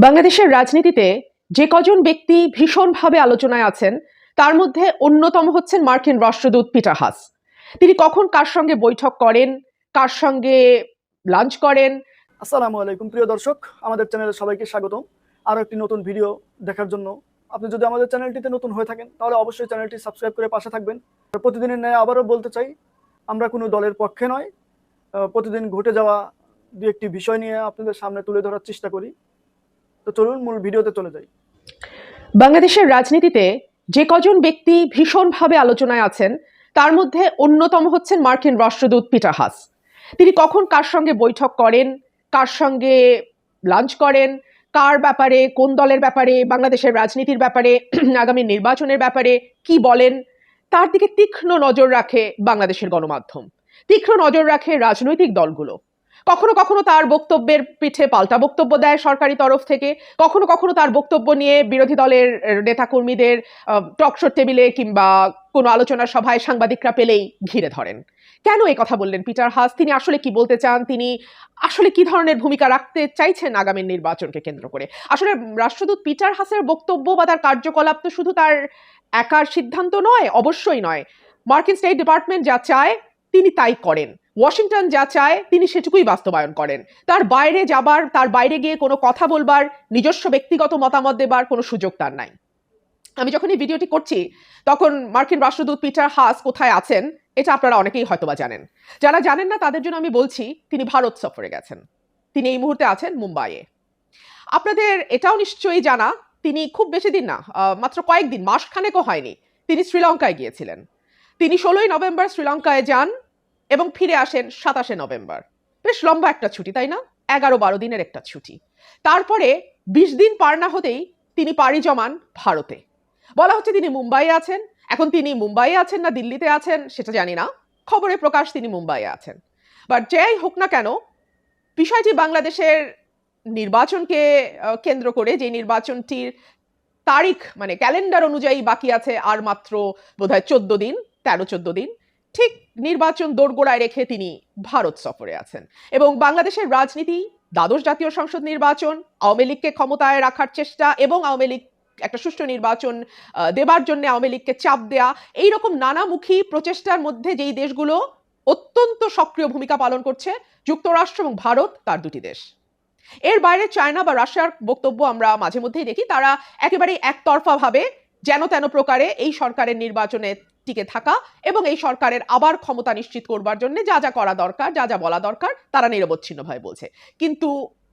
বাংলাদেশের রাজনীতিতে যে কজন ব্যক্তি ভীষণভাবে আলোচনায় আছেন তার মধ্যে অন্যতম হচ্ছেন মার্কিন রাষ্ট্রদূত পিটার হাস। তিনি কখন কার সঙ্গে বৈঠক করেন, কার সঙ্গে লাঞ্চ করেন। আসসালামু আলাইকুম প্রিয় দর্শক, আমাদের চ্যানেলে সবাইকে স্বাগতম আরও একটি নতুন ভিডিও দেখার জন্য। আপনি যদি আমাদের চ্যানেলটিতে নতুন হয়ে থাকেন তাহলে অবশ্যই চ্যানেলটি সাবস্ক্রাইব করে পাশে থাকবেন। প্রতিদিনের ন্যায় আবারও বলতে চাই, আমরা কোনো দলের পক্ষে নয়, প্রতিদিন ঘটে যাওয়া দু একটি বিষয় নিয়ে আপনাদের সামনে তুলে ধরার চেষ্টা করি। তো চলুন মূল ভিডিওতে চলে যাই। বাংলাদেশের রাজনীতিতে যে কজন ব্যক্তি ভীষণভাবে আলোচনায় আছেন তার মধ্যে অন্যতম হচ্ছেন মার্কিন রাষ্ট্রদূত পিটার হাস। তিনি কখন কার সঙ্গে বৈঠক করেন, কার সঙ্গে লাঞ্চ করেন, কার ব্যাপারে, কোন দলের ব্যাপারে, বাংলাদেশের রাজনীতির ব্যাপারে, আগামী নির্বাচনের ব্যাপারে কি বলেন, তার দিকে তীক্ষ্ণ নজর রাখে বাংলাদেশের গণমাধ্যম, তীক্ষ্ণ নজর রাখে রাজনৈতিক দলগুলো। কখনো কখনো তার বক্তব্যের পিঠে পাল্টা বক্তব্য দেয় সরকারি তরফ থেকে, কখনো কখনো তার বক্তব্য নিয়ে বিরোধী দলের নেতাকর্মীদের টকশোর টেবিলে কিংবা কোনো আলোচনা সভায় সাংবাদিকরা পেলেই ঘিরে ধরেন। কেন এই কথা বললেন পিটার হাস? তিনি আসলে কি বলতে চান? তিনি আসলে কি ধরনের ভূমিকা রাখতে চাইছেন আগামী নির্বাচনকে কেন্দ্র করে? আসলে রাষ্ট্রদূত পিটার হাসের বক্তব্য বা তার কার্যকলাপ তো শুধু তার একার সিদ্ধান্ত নয়, অবশ্যই নয়। মার্কিন স্টেট ডিপার্টমেন্ট যা চায় তিনি তাই করেন, ওয়াশিংটন যা চায় তিনি সেটুকুই বাস্তবায়ন করেন। তার বাইরে যাবার, তার বাইরে গিয়ে কোনো কথা বলবার, নিজস্ব ব্যক্তিগত মতামত দেবার কোনো সুযোগ তার নাই। আমি যখন এই ভিডিওটি করছি তখন মার্কিন রাষ্ট্রদূত পিটার হাস কোথায় আছেন এটা আপনারা অনেকেই হয়তোবা জানেন। যারা জানেন না তাদের জন্য আমি বলছি, তিনি ভারত সফরে গেছেন। তিনি এই মুহূর্তে আছেন মুম্বাইয়ে। আপনাদের এটাও নিশ্চয়ই জানা, তিনি খুব বেশি দিন না, মাত্র কয়েকদিন, মাসখানেকও হয়নি, তিনি শ্রীলঙ্কায় গিয়েছিলেন। তিনি 16ই নভেম্বর শ্রীলঙ্কায় যান এবং ফিরে আসেন 27শে নভেম্বর। বেশ লম্বা একটা ছুটি, তাই না? 11-12 দিনের একটা ছুটি। তারপরে 20 দিন পার না হতেই তিনি পাড়ি জমান ভারতে। বলা হচ্ছে তিনি মুম্বাইয়ে আছেন। এখন তিনি মুম্বাইয়ে আছেন না দিল্লিতে আছেন সেটা জানি না, খবরে প্রকাশ তিনি মুম্বাইয়ে আছেন। বাট যাই হোক না কেন, বিষয়টি বাংলাদেশের নির্বাচনকে কেন্দ্র করে, যে নির্বাচনটির তারিখ মানে ক্যালেন্ডার অনুযায়ী বাকি আছে আর মাত্র বোধহয় 14 দিন, 13-14 দিন, ঠিক নির্বাচন দোরগোড়ায় রেখে তিনি ভারত সফরে আছেন। এবং বাংলাদেশের রাজনীতি, দ্বাদশ জাতীয় সংসদ নির্বাচন, আওয়ামী লীগকে ক্ষমতায় রাখার চেষ্টা এবং আওয়ামী লীগ একটা সুষ্ঠু নির্বাচন দেবার জন্য আওয়ামী লীগকে চাপ দেয়া, এইরকম নানামুখী প্রচেষ্টার মধ্যে যেই দেশগুলো অত্যন্ত সক্রিয় ভূমিকা পালন করছে, যুক্তরাষ্ট্র এবং ভারত তার দুটি দেশ। এর বাইরে চায়না বা রাশিয়ার বক্তব্য আমরা মাঝে মধ্যেই দেখি, তারা একেবারেই একতরফা ভাবে যেন তেন প্রকারে এই সরকারের নির্বাচনে টিকে থাকা এবং এই সরকারের আবার ক্ষমতা নিশ্চিত করবার জন্য যা যা করা দরকার, যা যা বলা দরকার তারা নিরবচ্ছিন্নভাবে বলছে। কিন্তু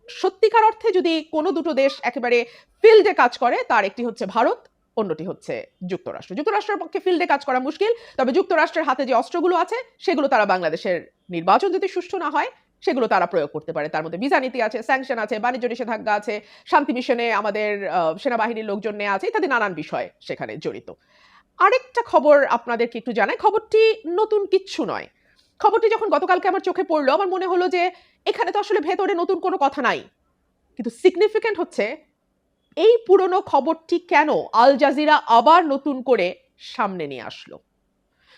সত্যিকার অর্থে যদি কোনো দুটো দেশ একেবারে ফিল্ডে কাজ করে, তার একটি হচ্ছে ভারত, অন্যটি হচ্ছে যুক্তরাষ্ট্র। যুক্তরাষ্ট্রের পক্ষে ফিল্ডে কাজ করা মুশকিল, তবে যুক্তরাষ্ট্রের হাতে যে অস্ত্রগুলো আছে সেগুলো তারা বাংলাদেশের নির্বাচন যদি সুষ্ঠু না হয় সেগুলো তারা প্রয়োগ করতে পারে। তার মধ্যে ভিসা নীতি আছে, স্যাংশন আছে, বাণিজ্য নিষেধাজ্ঞা আছে, শান্তি মিশনে আমাদের সেনাবাহিনীর লোকজন নেওয়া আছে, ইত্যাদি নানান বিষয় সেখানে জড়িত। আরেকটা খবর আপনাদেরকে একটু জানাই, খবরটি নতুন কিচ্ছু নয়। খবরটি যখন গতকালকে আমার চোখে পড়লো আমার মনে হলো যে এখানে তো আসলে ভেতরে নতুন কোনো কথা নাই, কিন্তু সিগনিফিক্যান্ট হচ্ছে এই পুরনো খবরটি কেন আল জাজিরা আবার নতুন করে সামনে নিয়ে আসলো।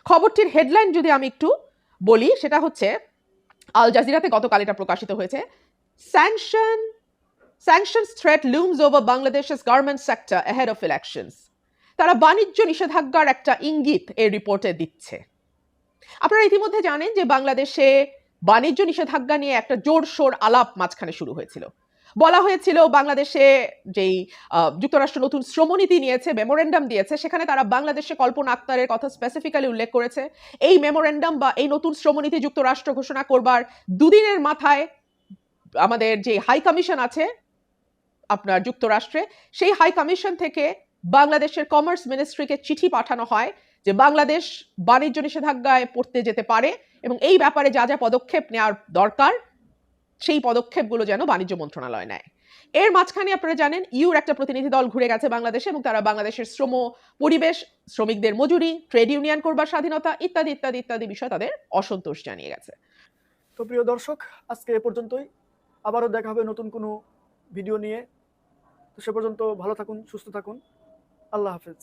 খবরটির হেডলাইন যদি আমি একটু বলি, সেটা হচ্ছে, আল জাজিরাতে গতকাল এটা প্রকাশিত হয়েছে, sanctions threat looms over Bangladesh's garment sector ahead of elections। তারা বাণিজ্য নিষেধাজ্ঞার একটা ইঙ্গিত এই রিপোর্টে দিচ্ছে। আপনারা ইতিমধ্যে জানেন যে বাংলাদেশে বাণিজ্য নিষেধাজ্ঞা নিয়ে একটা জোরশোর আলাপ মাঝখানে শুরু হয়েছিল। বলা হয়েছিল বাংলাদেশে যেই যুক্তরাষ্ট্র নতুন শ্রমনীতি নিয়েছে, মেমোরেন্ডাম দিয়েছে, সেখানে তারা বাংলাদেশে কল্পনা আক্তারের কথা স্পেসিফিক্যালি উল্লেখ করেছে। এই মেমোরেন্ডাম বা এই নতুন শ্রমনীতি যুক্তরাষ্ট্র ঘোষণা করবার দুদিনের মাথায় আমাদের যে হাই কমিশন আছে আপনার যুক্তরাষ্ট্রে, সেই হাই কমিশন থেকে বাংলাদেশের কমার্স মিনিস্ট্রিকে চিঠি পাঠানো হয় যে বাংলাদেশ বাণিজ্য নিষেধাজ্ঞায় পড়তে যেতে পারে এবং এই ব্যাপারে যা যা পদক্ষেপ নেওয়ার দরকার সেই পদক্ষেপগুলো যেন বাণিজ্য মন্ত্রণালয় নেয়। এর মাঝখানে আপনারা জানেন ইউর একটা প্রতিনিধি দল ঘুরে গেছে বাংলাদেশে এবং তারা বাংলাদেশের শ্রম পরিবেশ, শ্রমিকদের মজুরি, ট্রেড ইউনিয়ন করবার স্বাধীনতা ইত্যাদি ইত্যাদি ইত্যাদি বিষয় তাদের অসন্তোষ জানিয়ে গেছে। তো প্রিয় দর্শক, আজকে এ পর্যন্তই। আবারও দেখা হবে নতুন কোনো ভিডিও নিয়ে। তো সে পর্যন্ত ভালো থাকুন, সুস্থ থাকুন। আল্লাহ হাফেজ।